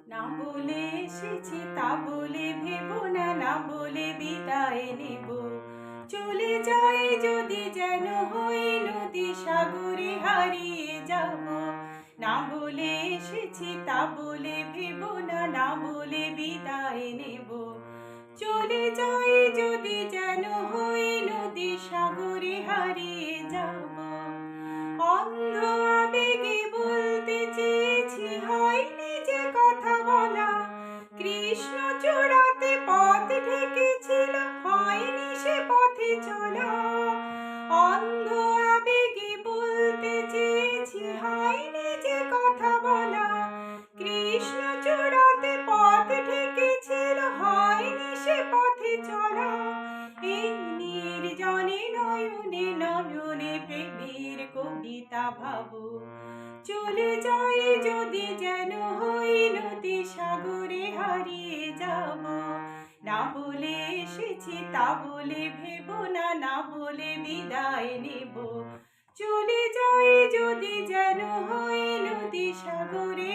না বলে এসেছি তা বলে ভেবো না, না বলে বিদায় নেব। চলে যাই যদি যেন হই নদী সাগরে হারিয়ে যাব। না বলে এসেছি তা বলে ভেবো না, না বলে বিদায় নেব। চলে যাই যদি যেন হই নদী সাগরে হারিয়ে যাব। অন্ধ আবেগে বলতে চেয়েছি, হয়নি যে কথা বলা। কৃষ্ণ চূড়াতে পথ ঢেকেছিল, হয়নি সে পথে চলা। অন্ধ আবেগে বলতে চেয়েছি, হয়নি যে কথা বলা। কৃষ্ণ চূড়াতে পথ ঢেকেছিল, হয়নি সে পথে চলা। এই নির্জনে নয়নে নয়নে প্রেমের কবিতা ভাবো। চলে যাই যদি যেন হই নদী সাগরে হারিয়ে যাব। না বলে এসেছি তা বলে ভেবো না, না বলে বিদায় নেব। চলে যাই যদি যেন হই নদী সাগরে